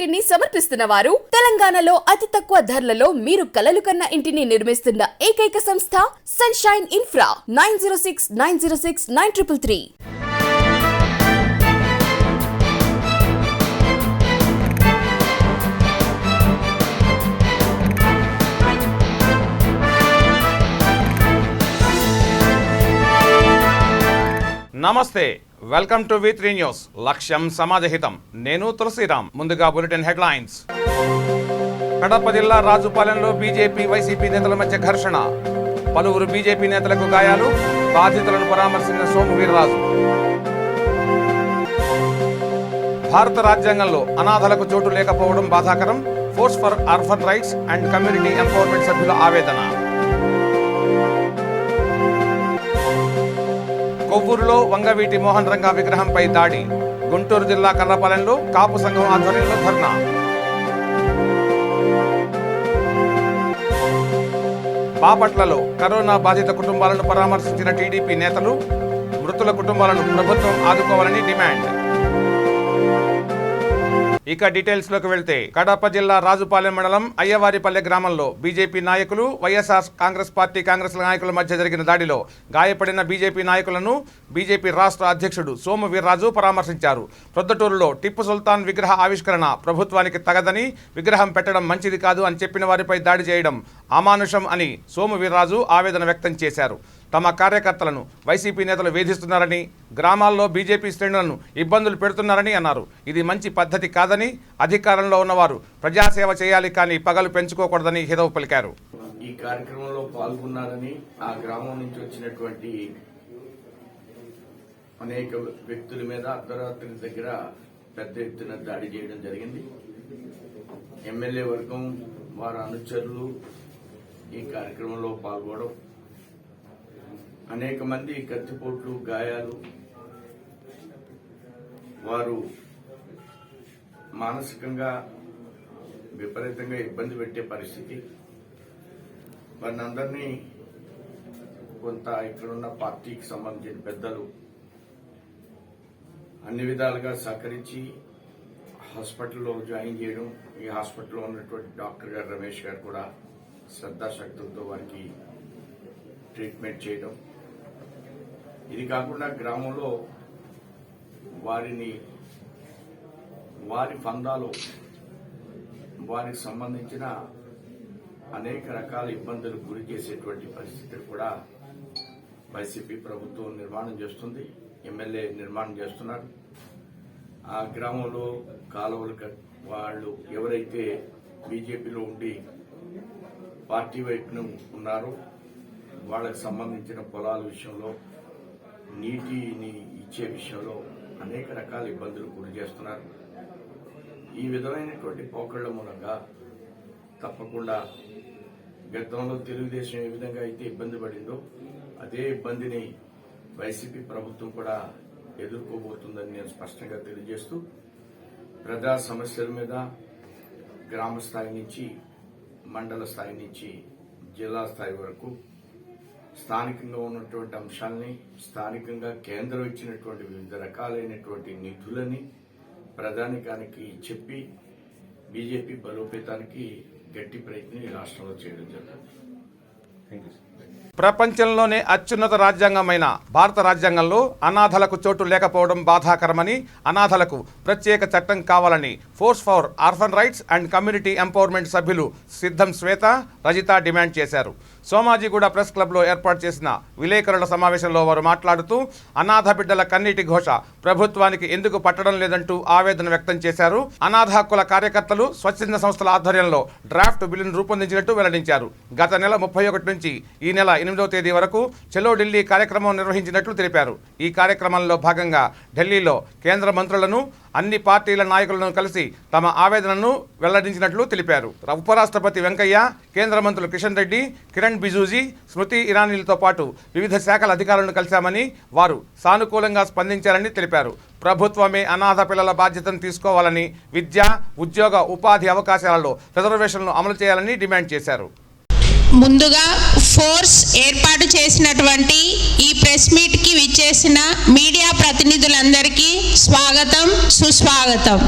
ఇంటిని సమర్పిస్తున్న వారు తెలంగాణలో అతి తక్కువ ధరలలో మీరు కలలు కన్న ఇంటిని నిర్మిస్తున్న ఏకైక సంస్థ సన్షైన్ ఇన్ఫ్రా 9069069333. నమస్తే, వెల్కమ్ టు V3 న్యూస్. లక్ష్యం సమాజహితం. నేను తులసిరామ్. ముందుగా బులెటిన్ హెడ్లైన్స్. కడప జిల్లా రాజుపాలెంలో బీజేపీ వైసీపీ నేతల మధ్య ఘర్షణ. పలువురు బీజేపీ నేతలకు గాయాలు. బాధితులను పరామర్శించిన సోము వీర్రాజు. భారత రాజ్యాంగంలో అనాథలకు చోటు లేకపోవడం బాధాకరం. Force for orphan rights and community empowerment సభ్యుల ఆవేదన. కొవ్వూరులో వంగవీటి మోహన్ రంగా విగ్రహంపై దాడి. గుంటూరు జిల్లా కర్రపాలెంలో కాపు సంఘం ఆధ్వర్యంలో ధర్నా. బాపట్లలో కరోనా బాధిత కుటుంబాలను పరామర్శించిన టీడీపీ నేతలు. మృతుల కుటుంబాలను ప్రభుత్వం ఆదుకోవాలని డిమాండ్. ఇక డీటెయిల్స్లోకి వెళ్తే, కడప జిల్లా రాజుపాలెం మండలం అయ్యవారిపల్లె గ్రామంలో బీజేపీ నాయకులు, వైఎస్ఆర్ కాంగ్రెస్ పార్టీ నాయకుల మధ్య జరిగిన దాడిలో గాయపడిన బీజేపీ నాయకులను బీజేపీ రాష్ట్ర అధ్యక్షుడు సోము వీర్రాజు పరామర్శించారు. ప్రొద్దుటూరులో టిప్పు సుల్తాన్ విగ్రహ ఆవిష్కరణ ప్రభుత్వానికి తగదని, విగ్రహం పెట్టడం మంచిది కాదు అని చెప్పిన వారిపై దాడి చేయడం అమానుషం అని సోము వీర్రాజు ఆవేదన వ్యక్తం చేశారు. తమ కార్యకర్తలను వైసీపీ నేతలు వేధిస్తున్నారని, గ్రామాల్లో బీజేపీ శ్రేణులను ఇబ్బందులు పెడుతున్నారని అన్నారు. ఇది మంచి పద్ధతి కాదని, అధికారంలో ఉన్నవారు ప్రజాసేవ చేయాలి కానీ పగలు పెంచుకోకూడదని హితవు పలికారు. ఈ కార్యక్రమంలో పాల్గొన్నారని ఆ గ్రామం నుంచి వచ్చినటువంటి అనేక వ్యక్తుల మీద అర్ధరాత్రి దగ్గర పెద్ద ఎత్తున దాడి చేయడం జరిగింది. ఎమ్మెల్యే వర్గం, వారి అనుచరులు ఈ కార్యక్రమంలో పాల్గొనడం, అనేక మంది కత్తిపోట్లు, గాయాలు, వారు మానసికంగా విపరీతంగా ఇబ్బంది పెట్టే పరిస్థితి. వారిని అందరినీ కొంత ఇక్కడున్న పార్టీకి సంబంధించిన పెద్దలు అన్ని విధాలుగా సహకరించి హాస్పిటల్లో జాయిన్ చేయడం, ఈ హాస్పిటల్లో ఉన్నటువంటి డాక్టర్ గారు రమేష్ గారు కూడా శ్రద్ధాశక్తులతో వారికి ట్రీట్మెంట్ చేయడం. ఇది కాకుండా గ్రామంలో వారి ఫందాలో వారికి సంబంధించిన అనేక రకాల ఇబ్బందులు గురి చేసేటువంటి పరిస్థితులు కూడా వైసీపీ ప్రభుత్వం నిర్మాణం చేస్తుంది. ఎమ్మెల్యే నిర్మాణం చేస్తున్నారు. ఆ గ్రామంలో కాలువలు వాళ్ళు ఎవరైతే బీజేపీలో ఉండి పార్టీ వైపున ఉన్నారో వాళ్ళకి సంబంధించిన పొలాల విషయంలో, నీటిని ఇచ్చే విషయంలో అనేక రకాల ఇబ్బందులు గురి చేస్తున్నారు. ఈ విధమైనటువంటి పోకళ్ల మూలంగా తప్పకుండా గతంలో తెలుగుదేశం ఏ విధంగా అయితే ఇబ్బంది పడిందో అదే ఇబ్బందిని వైసీపీ ప్రభుత్వం కూడా ఎదుర్కోబోతుందని నేను స్పష్టంగా తెలియజేస్తూ, ప్రజా సమస్యల మీద గ్రామ స్థాయి నుంచి మండల స్థాయి నుంచి జిల్లా స్థాయి వరకు స్థానికంగా ఉన్నటువంటి అంశాలని, స్థానికంగా కేంద్రం ఇచ్చినటువంటి వివిధ రకాలైనటువంటి నిధులని ప్రధానికానికి చెప్పి బీజేపీ బలోపేతానికి గట్టి ప్రయత్నం ఈ రాష్ట్రంలో చేయడం జరుగుతుంది. ప్రపంచంలోనే అత్యున్నత రాజ్యాంగమైన భారత రాజ్యాంగంలో అనాథలకు చోటు లేకపోవడం బాధాకరమని, అనాథలకు ప్రత్యేక చట్టం కావాలని force for orphan rights and community empowerment సభ్యులు సిద్ధం శ్వేత, రజిత డిమాండ్ చేశారు. సోమాజిగూడ ప్రెస్ క్లబ్లో ఏర్పాటు చేసిన విలేకరుల సమావేశంలో వారు మాట్లాడుతూ, అనాథ బిడ్డల కన్నీటి ఘోష ప్రభుత్వానికి ఎందుకు పట్టడం లేదంటూ ఆవేదన వ్యక్తం చేశారు. అనాథ హక్కుల కార్యకర్తలు స్వచ్ఛంద సంస్థల ఆధ్వర్యంలో డ్రాఫ్ట్ బిల్లును రూపొందించినట్టు వెల్లడించారు. గత నెల 31 నుంచి ఈ నెల 8వ తేదీ వరకు చలో ఢిల్లీ కార్యక్రమం నిర్వహించినట్లు తెలిపారు. ఈ కార్యక్రమంలో భాగంగా ఢిల్లీలో కేంద్ర మంత్రులను, అన్ని పార్టీల నాయకులను కలిసి తమ ఆవేదనను వెల్లడించినట్లు తెలిపారు. ఉపరాష్ట్రపతి వెంకయ్య, కేంద్ర మంత్రులు కిషన్ రెడ్డి, కిరణ్ బిజూజీ, స్మృతి ఇరానీలతో పాటు వివిధ శాఖల అధికారులను కలిశామని, వారు సానుకూలంగా స్పందించారని తెలిపారు. ప్రభుత్వమే అనాథ పిల్లల బాధ్యతను తీసుకోవాలని, విద్య, ఉద్యోగ, ఉపాధి అవకాశాలలో రిజర్వేషన్లు అమలు చేయాలని డిమాండ్ చేశారు. ముందుగా ఫోర్స్ ఏర్పాటు చేసినటువంటి ఈ ప్రెస్ మీట్కి విచ్చేసిన మీడియా ప్రతినిధులందరికీ స్వాగతం, సుస్వాగతం.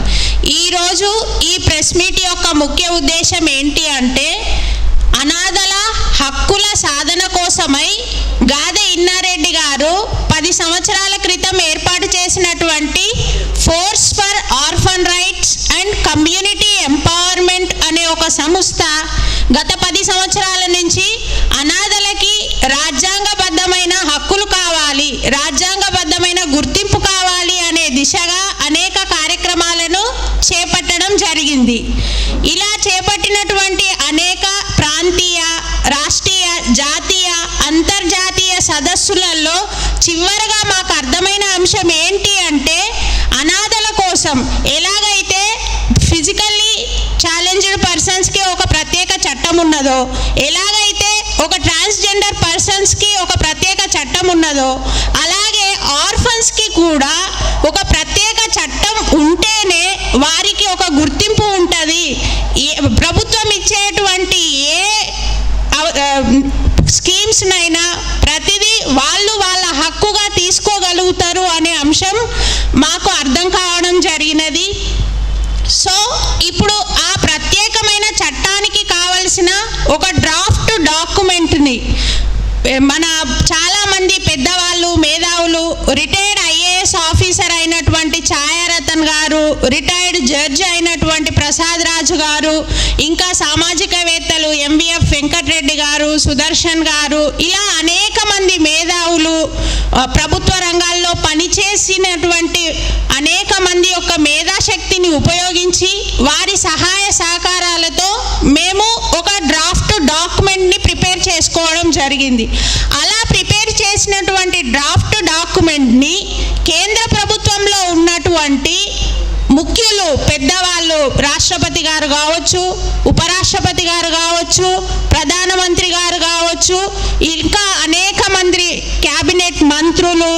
ఈరోజు ఈ ప్రెస్ మీట్ యొక్క ముఖ్య ఉద్దేశం ఏంటి అంటే, అనాథల హక్కుల సాధన కోసమై గాదె ఇన్నారెడ్డి గారు 10 సంవత్సరాల క్రితం ఏర్పాటు చేసినటువంటి force for orphan rights and community empowerment అనే ఒక సంస్థ గత 10 సంవత్సరాల నుంచి అనాథలకి రాజ్యాంగబద్ధమైన హక్కులు కావాలి, రాజ్యాంగబద్ధమైన గుర్తింపు కావాలి అనే దిశగా అనేక కార్యక్రమాలను చేపట్టడం జరిగింది. ఇలా చేపట్టినటువంటి అనేక ప్రాంతీయ, రాష్ట్రీయ, జాతీయ, అంతర్జాతీయ సదస్సులలో చివరగా మాకు అర్థమైన అంశం ఏంటి అంటే, అనాథల కోసం ఎలాగైతే ఫిజికల్లీ ఛాలెంజ్డ్ పర్సన్స్కి ఒక ప్రత్యేక చట్టం ఉన్నదో, ఎలాగైతే ఒక ట్రాన్స్జెండర్ పర్సన్స్కి ఒక ప్రత్యేక చట్టం ఉన్నదో, అలాగే ఆర్ఫన్స్కి కూడా ఒక ప్రత్యేక చట్టం ఉంటేనే వారికి ఒక గుర్తింపు ఉంటుంది. ప్రభుత్వం ఇచ్చేటువంటి ఏ స్కీమ్స్నైనా ప్రతిదీ వాళ్ళు వాళ్ళ హక్కుగా తీసుకోగలుగుతారు అనే అంశం మాకు అర్థం కావడం జరిగినది. సో ఇప్పుడు ఆ ప్రత్యేకమైన చట్టానికి కావలసిన ఒక డ్రాఫ్ట్ డాక్యుమెంట్ని మన చాలామంది పెద్దవాళ్ళు, మేధావులు, రిటైర్డ్ ఐఏఎస్ ఆఫీసర్ అయినటువంటి ఛాయారతన్ గారు, రిటైర్డ్ జడ్జి అయినటువంటి ప్రసాద్ రాజు గారు, ఇంకా సామాజికవేత్తలు ఎంవిఎఫ్ వెంకటరెడ్డి గారు, సుదర్శన్ గారు, ఇలా అనేక మంది మేధావులు, ప్రభుత్వ రంగాల్లో పనిచేసినటువంటి అనేక మంది యొక్క మేధాశక్తిని ఉపయోగించి వారి సహాయ సహకారాలతో మేము ఒక డ్రాఫ్ట్ డాక్యుమెంట్ని ప్రిపేర్ చేసుకోవడం జరిగింది. అలా ప్రిపేర్ చేసినటువంటి డ్రాఫ్ట్ డాక్యుమెంట్ని కేంద్ర ప్రభుత్వంలో ఉన్నటువంటి ముఖ్యులు, పెద్దవాళ్ళు, రాష్ట్రపతి గారు కావచ్చు, ఉపరాష్ట్రపతి గారు కావచ్చు, ప్రధానమంత్రి గారు కావచ్చు, ఇంకా అనేక మంది క్యాబినెట్ మంత్రులు,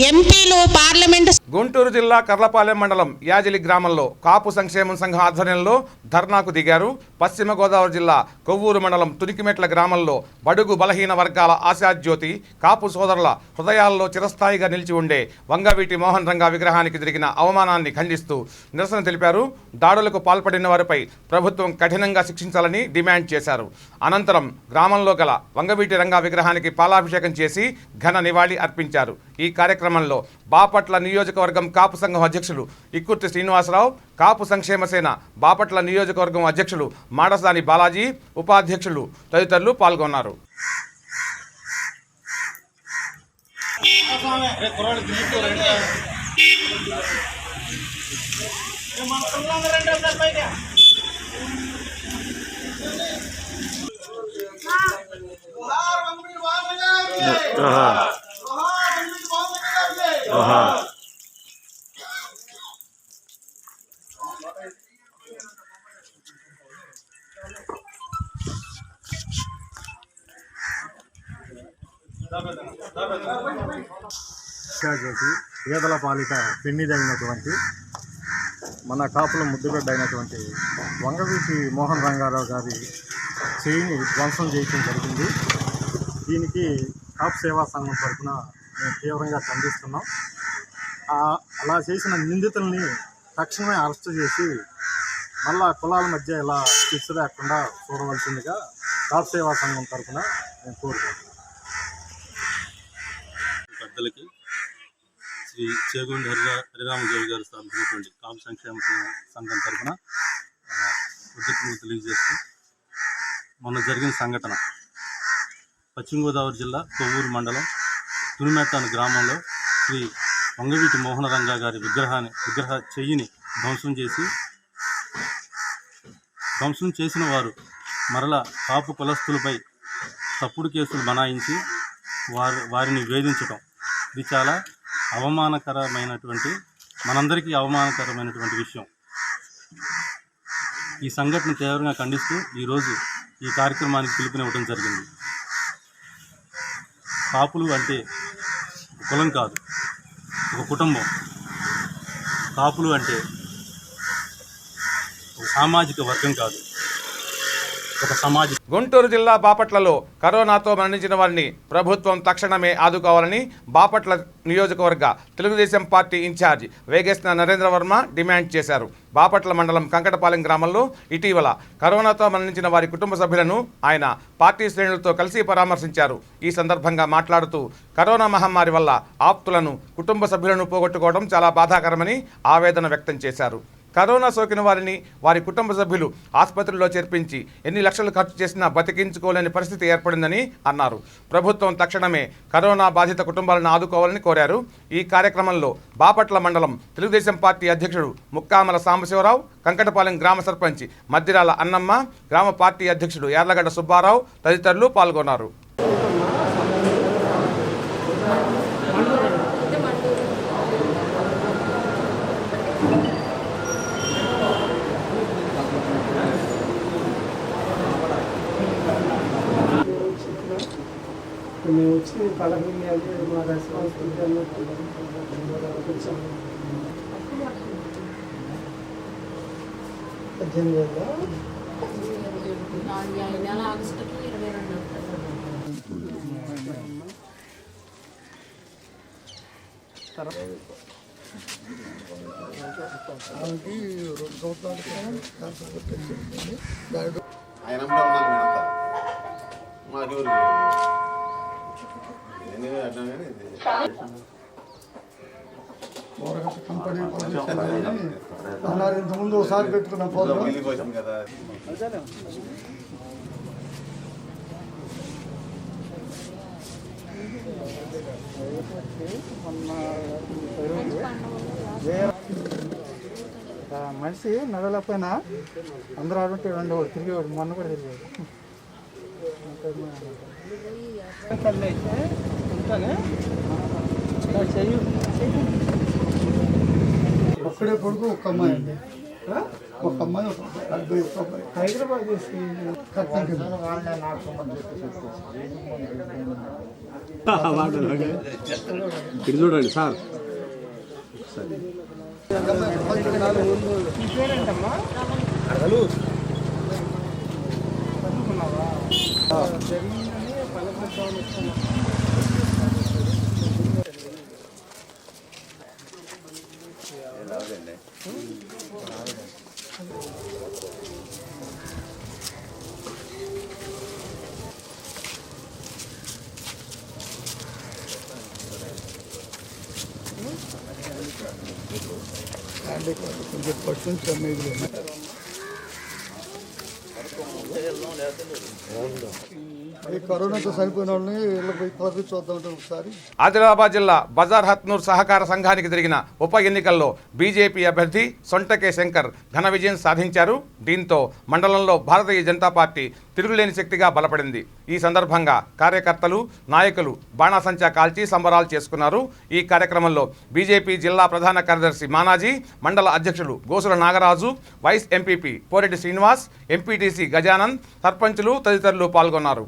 ఎంపీలు, పార్లమెంటు. గుంటూరు జిల్లా కర్లపాలెం మండలం యాజిలి గ్రామంలో కాపు సంక్షేమ సంఘం ఆధ్వర్యంలో ధర్నాకు దిగారు. పశ్చిమ గోదావరి జిల్లా కొవ్వూరు మండలం తునికిమెట్ల గ్రామంలో బడుగు బలహీన వర్గాల ఆశాజ్యోతి కాపు సోదరుల హృదయాల్లో చిరస్థాయిగా నిలిచి ఉండే వంగవీటి మోహన్ రంగా విగ్రహానికి జరిగిన అవమానాన్ని ఖండిస్తూ నిరసన తెలిపారు. దాడులకు పాల్పడిన వారిపై ప్రభుత్వం కఠినంగా శిక్షించాలని డిమాండ్ చేశారు. అనంతరం గ్రామంలో గల వంగవీటి రంగా విగ్రహానికి పాలాభిషేకం చేసి ఘన నివాళి అర్పించారు. ఈ కార్యక్రమంలో బాపట్ల నియోజకవర్గం కాపు సంఘం అధ్యక్షులు ఇక్కుర్తి శ్రీనివాసరావు, కాపు సంక్షేమ సేన బాపట్ల నియోజకవర్గం అధ్యక్షులు మాడసాని బాలాజీ, ఉపాధ్యక్షులు తదితరులు పాల్గొన్నారు. చేసి పేదల పాలిట పెన్నిదైనటువంటి మన కాపుల ముద్దుగడ్డ అయినటువంటి వంగవీటి మోహన్ రంగారావు గారి చేయిని ధ్వంసం చేయడం జరిగింది. దీనికి కాపు సేవా సంఘం తరఫున మేము తీవ్రంగా ఖండిస్తున్నాం. అలా చేసిన నిందితుల్ని తక్షణమే అరెస్టు చేసి మళ్ళా కులాల మధ్య ఇలా శిక్ష లేకుండా చూడవలసిందిగా కాపు సేవా సంఘం తరఫున మేము కోరుకుంటున్నాం. పెద్దలకి శ్రీ చేగొండ హరిరామజోగి గారు స్థాపించినటువంటి కాపు సంక్షేమ సంఘం తరఫున కృతజ్ఞతలు తెలియజేస్తూ, మొన్న జరిగిన సంఘటన పశ్చిమ గోదావరి జిల్లా కొవ్వూరు మండలం తునిమెట్ట అనే గ్రామంలో శ్రీ వంగవీటి మోహన రంగా గారి విగ్రహ చెయ్యిని ధ్వంసం చేసిన వారు మరల కాపు కులస్తులపై తప్పుడు కేసులు బనాయించి వారిని వేధించటం, ఇది చాలా అవమానకరమైనటువంటి, మనందరికీ అవమానకరమైనటువంటి విషయం. ఈ సంఘటన తీవ్రంగా ఖండిస్తూ ఈరోజు ఈ కార్యక్రమానికి పిలుపునివ్వడం జరిగింది. కాపులు అంటే కులం కాదు, ఒక కుటుంబం. కాపులు అంటే ఒక సామాజిక వర్గం కాదు, ఒక సమాజం. గుంటూరు జిల్లా బాపట్లలో కరోనాతో మరణించిన వారిని ప్రభుత్వం తక్షణమే ఆదుకోవాలని బాపట్ల నియోజకవర్గ Telugu Desam party incharge Vegesna Narendra Varma demand చేశారు. బాపట్ల మండలం కంకటపాలెం గ్రామంలో ఇటీవల కరోనాతో మరణించిన వారి కుటుంబ సభ్యులను ఆయన పార్టీ శ్రేణులతో కలిసి పరామర్శించారు. ఈ సందర్భంగా మాట్లాడుతూ కరోనా మహమ్మారి వల్ల ఆప్తులను, కుటుంబ సభ్యులను పోగొట్టుకోవడం చాలా బాధాకరమని ఆవేదన వ్యక్తం చేశారు. కరోనా సోకిన వారిని, వారి కుటుంబ సభ్యులు ఆసుపత్రిలో చేర్పించి ఎన్ని లక్షలు ఖర్చు చేసినా బతికించుకోలేని పరిస్థితి ఏర్పడిందని అన్నారు. ప్రభుత్వం తక్షణమే కరోనా బాధిత కుటుంబాలను ఆదుకోవాలని కోరారు. ఈ కార్యక్రమంలో బాపట్ల మండలం తెలుగుదేశం పార్టీ అధ్యక్షుడు ముక్కామల సాంబశివరావు, కంకటపాలెం గ్రామ సర్పంచి మద్దిరాల అన్నమ్మ, గ్రామ పార్టీ అధ్యక్షుడు యార్లగడ్డ సుబ్బారావు తదితరులు పాల్గొన్నారు. మేము వచ్చి పలకరింది అంటే మా రెస్పాన్సిబిలిటీ అన్నట్టు కొంచెం 18 ఆగస్టుకి 22 కంపెనీ అన్నారు. ఇంతకుముందు ఒకసారి పెట్టుకున్నాం పోదాం. మనిషి నడవలేకపోయినా అందరూ ఆడుంటే ఉండేవాడు, తిరిగేవాడు. మొన్న కూడా తిరిగేవాడు. ఒక్కడే కొడుకు, ఒక్క అమ్మాయి అండి. ఒక అమ్మాయి, ఒక అబ్బాయి. హైదరాబాద్ చేసి ఇది చూడండి సార్. పేరేంటమ్మా? జరిగిందని పలకరించాలని కొంచెం పర్సెంట్ కమ్మేది. ఈ కరోనాతో చనిపోయిన వాళ్ళని వీళ్ళకి పదవి చూద్దామంటే ఒకసారి. ఆదిలాబాద్ జిల్లా బజార్ హత్నూర్ సహకార సంఘానికి జరిగిన ఉప ఎన్నికల్లో బీజేపీ అభ్యర్థి సొంటకే శంకర్ ఘన విజయం సాధించారు. దీంతో మండలంలో భారతీయ జనతా పార్టీ తిరుగులేని శక్తిగా బలపడింది. ఈ సందర్భంగా కార్యకర్తలు, నాయకులు బాణాసంచా కాల్చి సంబరాలు చేసుకున్నారు. ఈ కార్యక్రమంలో బీజేపీ జిల్లా ప్రధాన కార్యదర్శి మానాజీ, మండల అధ్యక్షులు Gosula Nagaraju, vice MPP Poreddy Srinivas, MPTC Gajanand, సర్పంచులు తదితరులు పాల్గొన్నారు.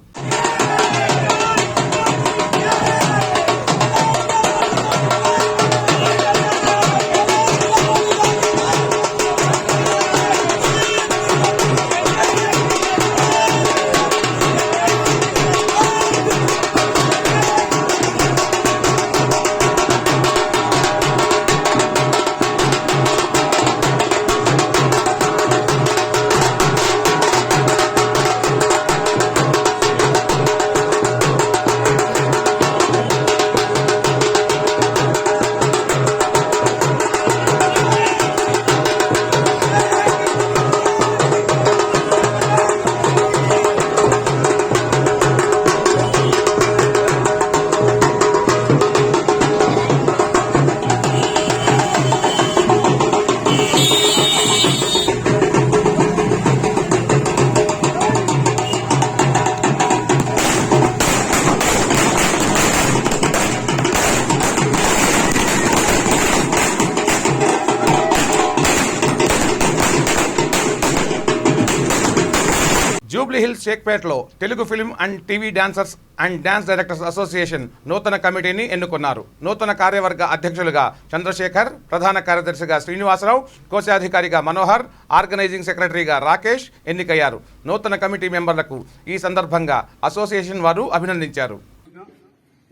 జూబ్లీ హిల్స్ షేక్పేట్లో Telugu film and TV dancers and dance directors association నూతన కమిటీని ఎన్నుకున్నారు. నూతన కార్యవర్గ అధ్యక్షులుగా చంద్రశేఖర్, ప్రధాన కార్యదర్శిగా శ్రీనివాసరావు, కోశాధికారిగా మనోహర్, ఆర్గనైజింగ్ సెక్రటరీగా రాకేష్ ఎన్నికయ్యారు. నూతన కమిటీ మెంబర్లకు ఈ సందర్భంగా అసోసియేషన్ వారు అభినందించారు.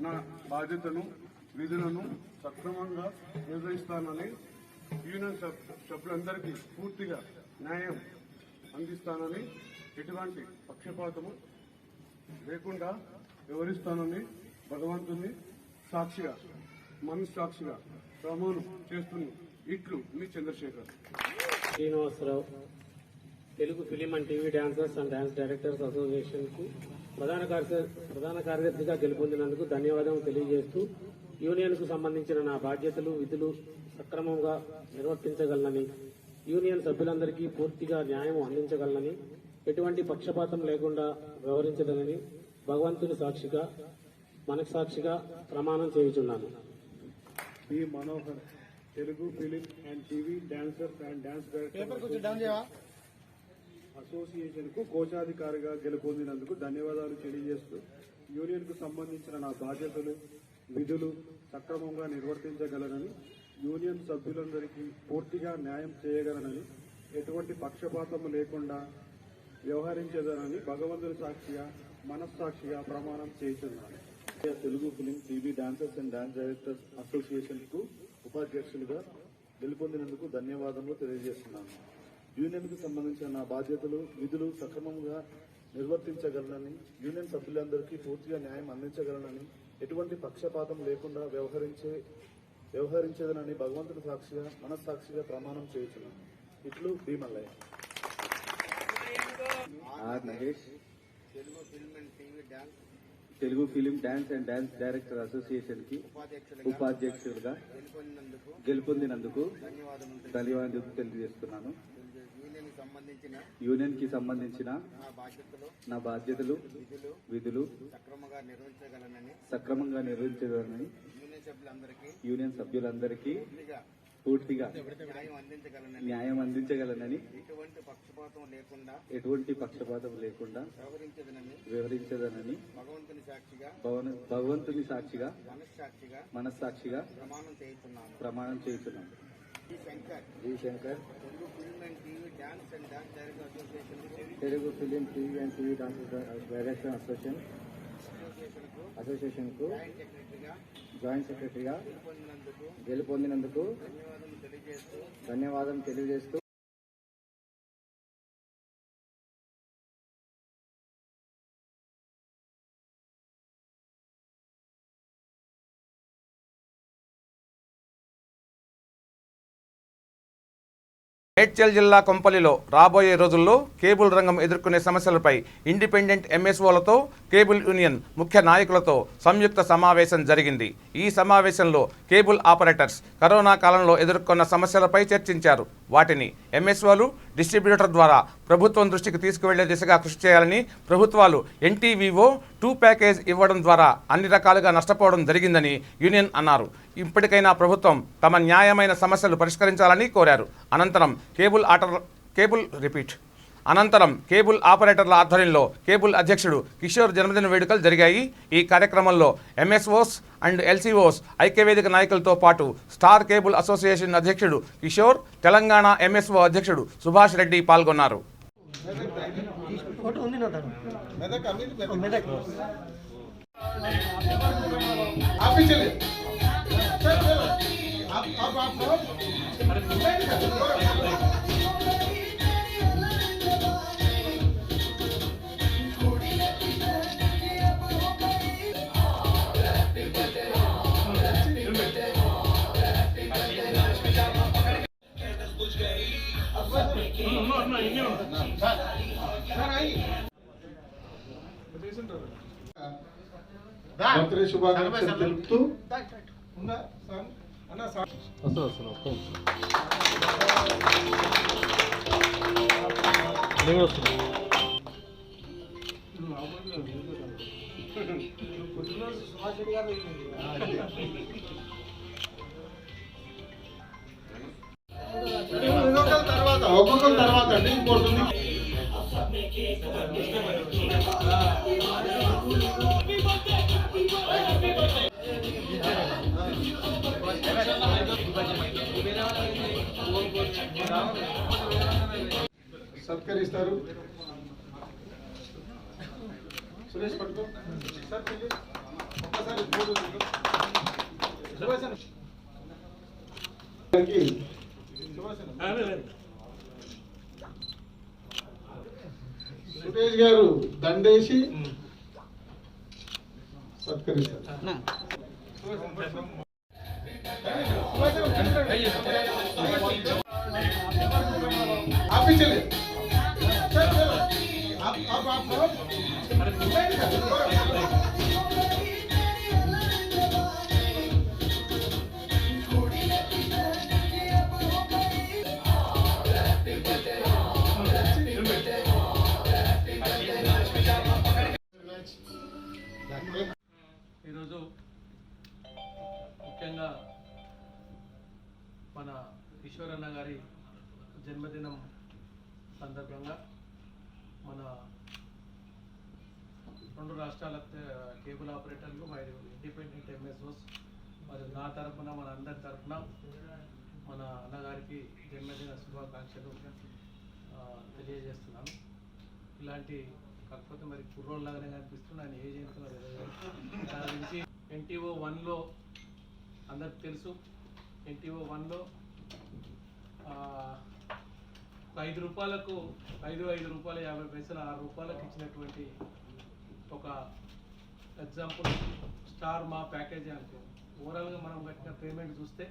నా బాధ్యతను విధులను సక్రమంగా నిర్వహిస్తానని యూనియన్ సభ్యులందరికీ పూర్తిగా న్యాయం అందిస్తానని, ఎటువంటి పక్షపాతము లేకుండా వ్యవహరిస్తానని భగవంతుని సాక్షిగా మనస్సాక్షిగా ప్రమాణం చేస్తున్న ఇట్లు మీ Chandrashekar. Srinivasarao, Telugu film and TV dancers and dance directors అసోసియేషన్కు ప్రధాన కార్యదర్శిగా గెలుపొందినందుకు ధన్యవాదాలు తెలియజేస్తూ, యూనియన్కు సంబంధించిన నా బాధ్యతలు విధులు సక్రమంగా నిర్వర్తించగలనని, యూనియన్ సభ్యులందరికీ పూర్తిగా న్యాయం అందించగలనని, ఎటువంటి పక్షపాతం లేకుండా వ్యవహరించగలని భగవంతుని సాక్షిగా మనస్సాక్షిగా ప్రమాణం చేయుచున్నాను. ఈ Manohar, Telugu film and TV dancers and dance directors అసోసియేషన్కు కోశాధికారిగా గెలుపొందినందుకు ధన్యవాదాలు తెలియజేస్తూ, యూనియన్కు సంబంధించిన నా బాధ్యతలు విధులు సక్రమంగా నిర్వర్తించగలనని, యూనియన్ సభ్యులందరికీ పూర్తిగా న్యాయం చేయగలనని, ఎటువంటి పక్షపాతం లేకుండా వ్యవహరించదనని భగవంతుని సాక్షిగా మనస్సాక్షిగా ప్రమాణం చేస్తున్నాను. Telugu film TV dancers and dance directors అసోసియేషన్కు ఉపాధ్యక్షులుగా గెలుపొందినందుకు ధన్యవాదాలు తెలియజేస్తున్నాను. యూనియన్కు సంబంధించిన నా బాధ్యతలు విధులు సక్రమంగా నిర్వర్తించగలనని, యూనియన్ సభ్యులందరికీ పూర్తిగా న్యాయం అందించగలనని, ఎటువంటి పక్షపాతం లేకుండా వ్యవహరించదనని భగవంతుని సాక్షిగా మనస్సాక్షిగా ప్రమాణం చేస్తున్నాను. ఇట్లు B Mallayya. R Mahesh, Telugu film dance and dance director association కి ఉపాధ్యక్షులుగా గెలుపొందినందుకు ధన్యవాదాలు తెలియజేస్తున్నాను. యూనియన్ కి సంబంధించిన నా బాధ్యతలు విధులు సక్రమంగా నిర్వహించగలనని, యూనియన్ సభ్యులందరికీ పూర్తిగా న్యాయం అందించగలనని, ఎటువంటి పక్షపాతం లేకుండా వ్యవహరించదనని భగవంతుని సాక్షిగా మనస్సాక్షిగా ప్రమాణం చేస్తున్నాను. G Shankar, Telugu film TV and TV dance director అసోసియేషన్కు జాయింట్ సెక్రటరీగా గెలుపొందినందుకు ధన్యవాదం తెలియజేస్తూ మేడ్చల్ జిల్లా కొంపల్లిలో రాబోయే రోజుల్లో కేబుల్ రంగం ఎదుర్కొనే సమస్యలపై ఇండిపెండెంట్ ఎంఎస్ఓలతో కేబుల్ యూనియన్ ముఖ్య నాయకులతో సంయుక్త సమావేశం జరిగింది. ఈ సమావేశంలో కేబుల్ ఆపరేటర్స్ కరోనా కాలంలో ఎదుర్కొన్న సమస్యలపై చర్చించారు. వాటిని ఎంఎస్ఓలు డిస్ట్రిబ్యూటర్ ద్వారా ప్రభుత్వం దృష్టికి తీసుకువెళ్లే దిశగా కృషి చేయాలని, ప్రభుత్వాలు ఎన్టీవీఓ 2 ప్యాకేజ్ ఇవ్వడం ద్వారా అన్ని రకాలుగా నష్టపోవడం జరిగిందని యూనియన్ అన్నారు. ఇప్పటికైనా ప్రభుత్వం తమ న్యాయమైన సమస్యలు పరిష్కరించాలని కోరారు. అనంతరం కేబుల్ ఆపరేటర్ల ఆధ్వర్యంలో కేబుల్ అధ్యక్షుడు కిషోర్ జన్మదిన వేడుకలు జరిగాయి. ఈ కార్యక్రమంలో ఎంఎస్ఓస్ అండ్ ఎల్సీఓస్ ఐక్యవేదిక నాయకులతో పాటు స్టార్ కేబుల్ అసోసియేషన్ అధ్యక్షుడు కిషోర్, తెలంగాణ ఎంఎస్ఓ అధ్యక్షుడు సుభాష్ రెడ్డి పాల్గొన్నారు. బర్త్డే శుభాకాంక్షలు తెలుపుతూ ఒక్కొక్కరు తర్వాత టీం పోతుంది. సత్కరిస్తారు. సురేష్ పట్టుకో సార్, ఒక్కసారి సురేష్ గారు దండేసి సత్కరిస్తారు. ఆపించలేదు. ఈరోజు ముఖ్యంగా మన ఈశ్వరన్న గారి జన్మదినం సందర్భంగా మన 2 రాష్ట్రాల కేబుల్ ఆపరేటర్లు మరియు ఇండిపెండెంట్ ఎంఎస్ఓస్ మరియు నా తరఫున మన అందరి తరఫున మన అన్నగారికి జన్మదిన శుభాకాంక్షలు తెలియజేస్తున్నాను. ఇలాంటి కాకపోతే మరి కుర్రోళ్ళలాగానే కనిపిస్తున్నాను, ఏజ్ ఎంతున్నారు దాని గురించి NTO 1లో అందరికి తెలుసు. NTO 1లో 5 రూపాయలకు 5 రూపాయలు 50 పైసలు 6 రూపాయలకు ఇచ్చినటువంటి ఒక ఎగ్జాంపుల్ స్టార్ మా ప్యాకేజీ అనుకో. ఓవరాల్గా మనం కట్టిన పేమెంట్ చూస్తే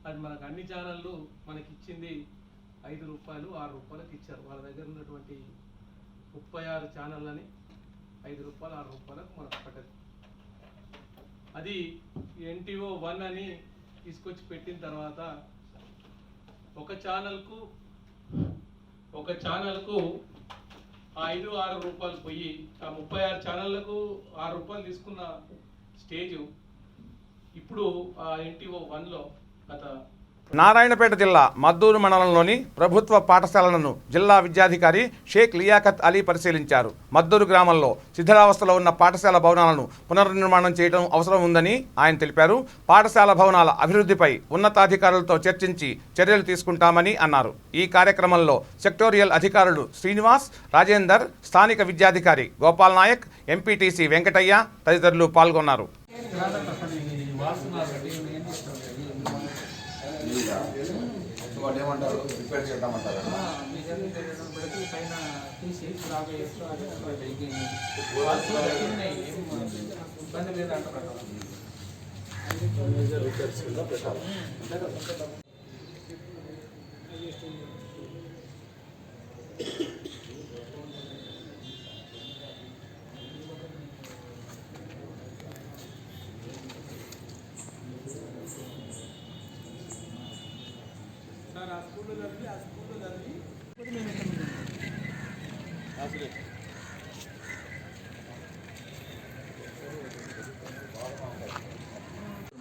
అది మనకు అన్ని ఛానళ్ళు మనకి ఇచ్చింది 5 రూపాయలు 6 రూపాయలకు ఇచ్చారు. వాళ్ళ దగ్గర ఉన్నటువంటి 36 ఛానళ్ళని 5 రూపాయలు 6 రూపాయలకు మనకు పడ్డది. అది NTO 1 అని తీసుకొచ్చి పెట్టిన తర్వాత ఒక ఛానల్కు 5-6 రూపాయలు పోయి ఆ 36 ఛానళ్లకు 6 రూపాయలు తీసుకున్న స్టేజ్ ఇప్పుడు ఆ NTO 1లో గత నారాయణపేట జిల్లా మద్దూరు మండలంలోని ప్రభుత్వ పాఠశాలలను జిల్లా విద్యాధికారి షేక్ లియాఖత్ అలీ పరిశీలించారు. మద్దూరు గ్రామంలో శిథిలావస్థలో ఉన్న పాఠశాల భవనాలను పునర్నిర్మాణం చేయడం అవసరం ఉందని ఆయన తెలిపారు. పాఠశాల భవనాల అభివృద్ధిపై ఉన్నతాధికారులతో చర్చించి చర్యలు తీసుకుంటామని అన్నారు. ఈ కార్యక్రమంలో సెక్టోరియల్ అధికారులు శ్రీనివాస్, రాజేందర్, స్థానిక విద్యాధికారి గోపాల్ నాయక్, ఎంపీటీసీ వెంకటయ్య తదితరులు పాల్గొన్నారు. ఏమంటారు, రిపేర్ చేద్దామంటారా?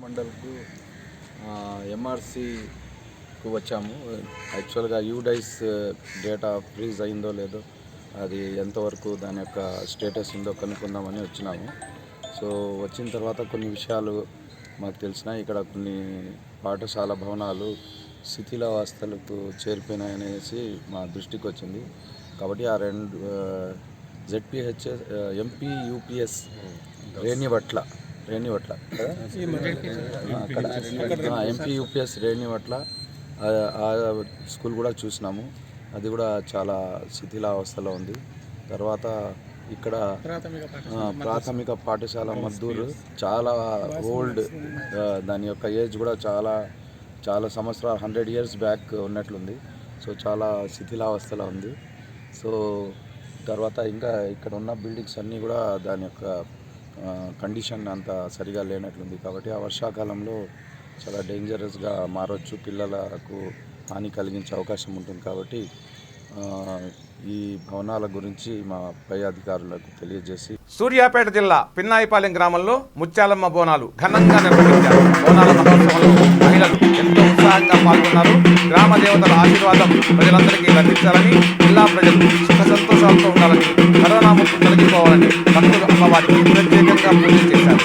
మండల్కు MRCకు వచ్చాము. యాక్చువల్గా యూడైస్ డేటా ఫ్రీజ్ అయిందో లేదో, అది ఎంతవరకు దాని యొక్క స్టేటస్ ఉందో కనుక్కుందామని వచ్చినాము. సో వచ్చిన తర్వాత కొన్ని విషయాలు మాకు తెలిసినాయి. ఇక్కడ కొన్ని పాఠశాల భవనాలు శిథిలావస్థలకు చేరిపోయినాయనేసి మా దృష్టికి వచ్చింది. కాబట్టి ఆ 2 ZPH MP UPS రేణివట్ల MP UPS రేణివట్ల ఆ స్కూల్ కూడా చూసినాము. అది కూడా చాలా శిథిలావస్థలో ఉంది. తర్వాత ఇక్కడ ప్రాథమిక పాఠశాల మద్దూరు చాలా ఓల్డ్, దాని యొక్క ఏజ్ కూడా చాలా సంవత్సరాలు 100 years బ్యాక్ ఉన్నట్లుంది. సో చాలా శిథిలావస్థలో ఉంది. సో తర్వాత ఇంకా ఇక్కడ ఉన్న బిల్డింగ్స్ అన్నీ కూడా దాని యొక్క కండిషన్ అంత సరిగా లేనట్లుంది. కాబట్టి ఆ వర్షాకాలంలో చాలా డేంజరస్గా మారవచ్చు, పిల్లలకు హాని కలిగించే అవకాశం ఉంటుంది. కాబట్టి ఈ భవనాల గురించి మా పై అధికారులకు తెలియజేసి సూర్యాపేట జిల్లా పిన్నాయిపాలెం గ్రామంలో ముత్యాలమ్మ బోనాలు ఘనంగా నిర్వహించారు. బోనాల మహోత్సవంలో మహిళలు ఎంతో ఉత్సాహంగా పాల్గొన్నారు. గ్రామ దేవతల ఆశీర్వాదం ప్రజలందరికీ లభించాలని జిల్లా ప్రజలు సుఖ సంతోష ఆయురారోగ్యాలతో ఉండాలని, కరోనా ముప్పు తొలగిపోవాలని భక్తులు అమ్మవారికి ప్రత్యేకంగా పూజలు చేశారు.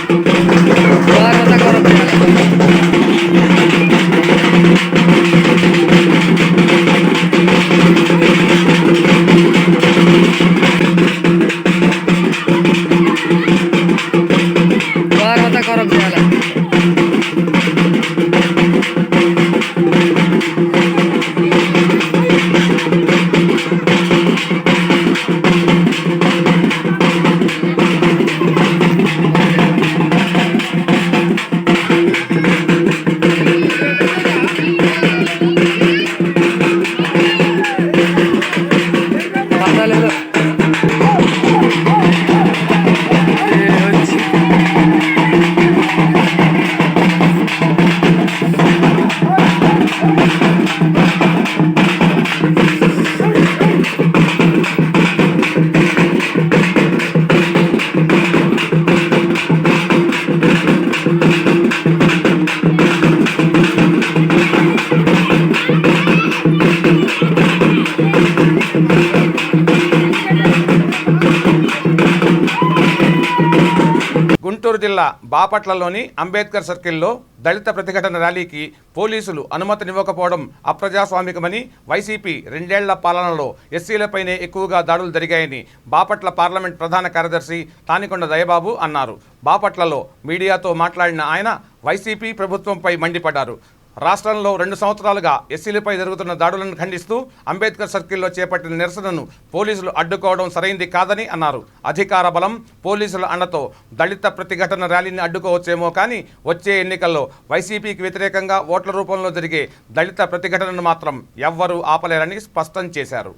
గుంటూరు జిల్లా బాపట్లలోని అంబేద్కర్ సర్కిల్లో దళిత ప్రతిఘటన ర్యాలీకి పోలీసులు అనుమతినివ్వకపోవడం అప్రజాస్వామికమని, వైసీపీ 2 ఏళ్ల పాలనలో ఎస్సీలపైనే ఎక్కువగా దాడులు జరిగాయని బాపట్ల పార్లమెంట్ ప్రధాన కార్యదర్శి తానికొండ దయబాబు అన్నారు. బాపట్లలో మీడియాతో మాట్లాడిన ఆయన వైసీపీ ప్రభుత్వంపై మండిపడ్డారు. రాష్ట్రంలో 2 సంవత్సరాలుగా ఎస్సీలపై జరుగుతున్న దాడులను ఖండిస్తూ అంబేద్కర్ సర్కిల్లో చేపట్టిన నిరసనను పోలీసులు అడ్డుకోవడం సరైంది కాదని అన్నారు. అధికార బలం, పోలీసుల అండతో దళిత ప్రతిఘటన ర్యాలీని అడ్డుకోవచ్చేమో కానీ వచ్చే ఎన్నికల్లో వైసీపీకి వ్యతిరేకంగా ఓట్ల రూపంలో జరిగే దళిత ప్రతిఘటనను మాత్రం ఎవ్వరూ ఆపలేరని స్పష్టం చేశారు.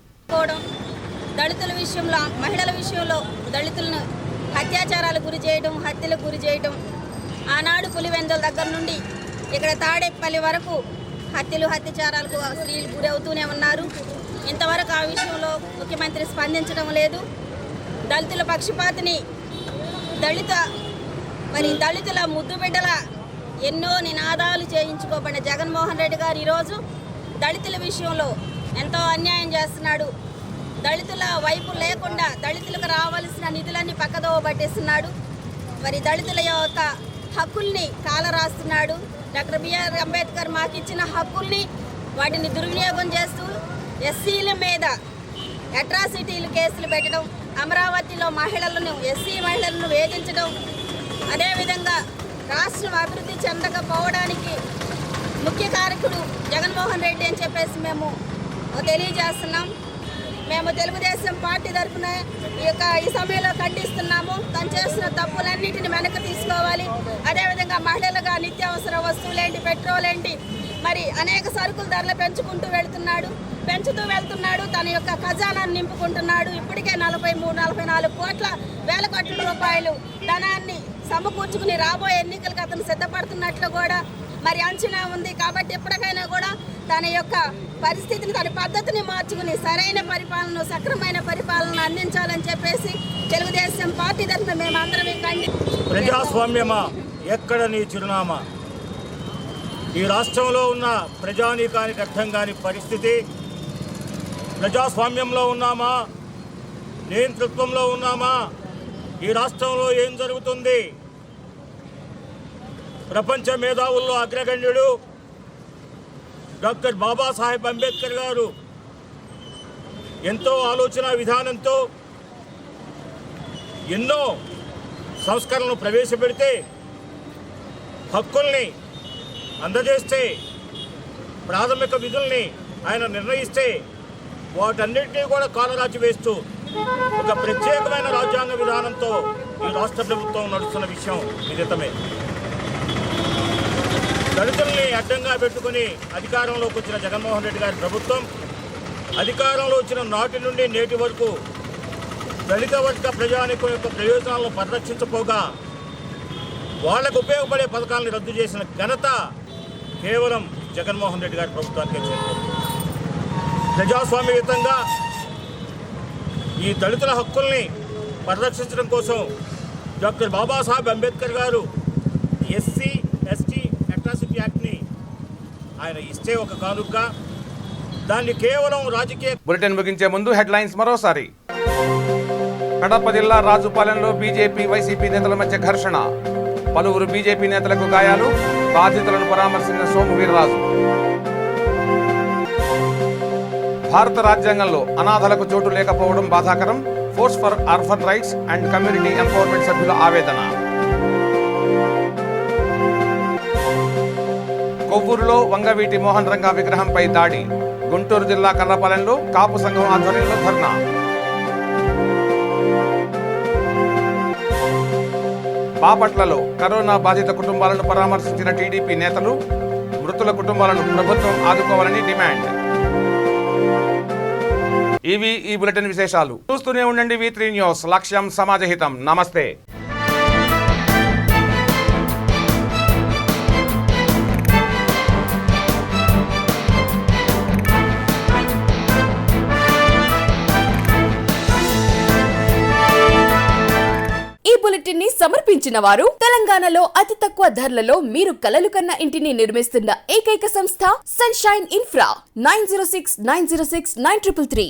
దళితుల విషయంలో, మహిళల విషయంలో దళితులను అత్యాచారాలకు గురి చేయడం, హత్యలకు గురి చేయడం, ఆనాడు పులివెందుల దగ్గర నుండి ఇక్కడ తాడేపల్లి వరకు అత్యాచారాలకు స్త్రీలు గురి అవుతూనే ఉన్నారు. ఇంతవరకు ఆ విషయంలో ముఖ్యమంత్రి స్పందించడం లేదు. దళితుల పక్షపాతిని, దళితుల ముద్దు బిడ్డల ఎన్నో నినాదాలు చేయించుకోబడిన జగన్మోహన్ రెడ్డి గారు ఈరోజు దళితుల విషయంలో ఎంతో అన్యాయం చేస్తున్నాడు. దళితుల వైపు లేకుండా దళితులకు రావాల్సిన నిధులన్నీ పక్కదోవ పట్టేస్తున్నాడు. దళితుల యొక్క హక్కుల్ని కాలరాస్తున్నాడు. డాక్టర్ బిఆర్ అంబేద్కర్ మాకు ఇచ్చిన హక్కుల్ని వాటిని దుర్వినియోగం చేస్తూ ఎస్సీల మీద అట్రాసిటీలు కేసులు పెట్టడం, అమరావతిలో ఎస్సీ మహిళలను వేధించడం, అదేవిధంగా రాష్ట్రం అభివృద్ధి చెందకపోవడానికి ముఖ్య కారకుడు జగన్మోహన్ రెడ్డి అని చెప్పేసి మేము తెలియజేస్తున్నాం. మేము తెలుగుదేశం పార్టీ తరఫున ఈ సమయంలో ఖండిస్తున్నాము. తను చేస్తున్న తప్పులన్నింటిని వెనక్కి తీసుకోవాలి. అదేవిధంగా మహిళలుగా నిత్యావసర వస్తువులేంటి, పెట్రోల్ ఏంటి, అనేక సరుకుల ధరలు పెంచుతూ వెళ్తున్నాడు. తన యొక్క ఖజానాన్ని నింపుకుంటున్నాడు. ఇప్పటికే 43-44 వేల కోట్ల రూపాయలు ధనాన్ని సమకూర్చుకుని రాబోయే ఎన్నికలకు అతను సిద్ధపడుతున్నట్లు కూడా అంచనా ఉంది. కాబట్టి ఎప్పటికైనా కూడా తన యొక్క పరిస్థితిని, తన పద్ధతిని మార్చుకుని సరైన పరిపాలన, సక్రమైన పరిపాలన అందించాలని చెప్పేసి తెలుగుదేశం పార్టీ తరఫున మేమందరమే ప్రజాస్వామ్యమా ఎక్కడ నీ చిరునామా? ఈ రాష్ట్రంలో ఉన్న ప్రజానీకానికి అర్థం కాని పరిస్థితి. ప్రజాస్వామ్యంలో ఉన్నామా, నియంతృత్వంలో ఉన్నామా? ఈ రాష్ట్రంలో ఏం జరుగుతుంది? ప్రపంచ మేధావుల్లో అగ్రగణ్యుడు డాక్టర్ బాబాసాహెబ్ అంబేద్కర్ గారు ఎంతో ఆలోచన విధానంతో ఎన్నో సంస్కరణలు ప్రవేశపెడితే, హక్కుల్ని అందజేస్తే, ప్రాథమిక విధుల్ని ఆయన నిర్ణయిస్తే వాటన్నిటినీ కూడా కాలరాచి వేస్తూ ఒక ప్రత్యేకమైన రాజ్యాంగ విధానంతో ఈ రాష్ట్ర ప్రభుత్వం నడుస్తున్న విషయం విదితమే. దళితుల్ని అడ్డంగా పెట్టుకుని అధికారంలోకి వచ్చిన జగన్మోహన్ రెడ్డి గారి ప్రభుత్వం అధికారంలో వచ్చిన నాటి నుండి నేటి వరకు దళిత వర్గ ప్రజానికం యొక్క ప్రయోజనాలను పరిరక్షించపోగా వాళ్లకు ఉపయోగపడే పథకాలను రద్దు చేసిన ఘనత కేవలం జగన్మోహన్ రెడ్డి గారి ప్రభుత్వానికే చెందుతుంది. ప్రజాస్వామ్యయుతంగా ఈ దళితుల హక్కుల్ని పరిరక్షించడం కోసం డాక్టర్ బాబాసాహెబ్ అంబేద్కర్ గారు ఎస్సీ ఎస్టీ అట్రాసిటీ యాక్ట్ని ఆయన ఇస్తే ఒక కానుక, దాన్ని కేవలం రాజకీయ. బులెటిన్ ముగించే ముందు హెడ్లైన్స్ మరోసారి. కడప జిల్లా రాజుపాలెంలో బీజేపీ వైసీపీ నేతల మధ్య ఘర్షణ. పలువురు బీజేపీ నేతలకు గాయాలు. బాధితులను పరామర్శించిన సోము వీర్రాజు. భారత రాజ్యాంగంలో అనాథలకు చోటు లేకపోవడం బాధాకరం. Force for orphan rights and community empowerment సభ్యుల ఆవేదన. కొవ్వూరులో వంగవీటి మోహన్ రంగా విగ్రహంపై దాడి. గుంటూరు జిల్లా కర్రపాలెంలో కాపు సంఘం ఆధ్వర్యంలో ధర్నా. బాపట్లలో కరోనా బాధిత కుటుంబాలను పరామర్శించిన టీడీపీ నేతలు. మృతుల కుటుంబాలను ప్రభుత్వం ఆదుకోవాలని డిమాండ్. ఇవి ఈ బులెటిన్ విశేషాలు. చూస్తూనే ఉండండి V3 న్యూస్. లక్ష్యం సమాజహితం. నమస్తే. ఈ బులెటిన్ ని సమర్పించిన వారు తెలంగాణలో అతి తక్కువ ధరలలో మీరు కలలు కన్న ఇంటిని నిర్మిస్తున్న ఏకైక సంస్థ సన్షైన్ ఇన్ఫ్రా. 9069069333.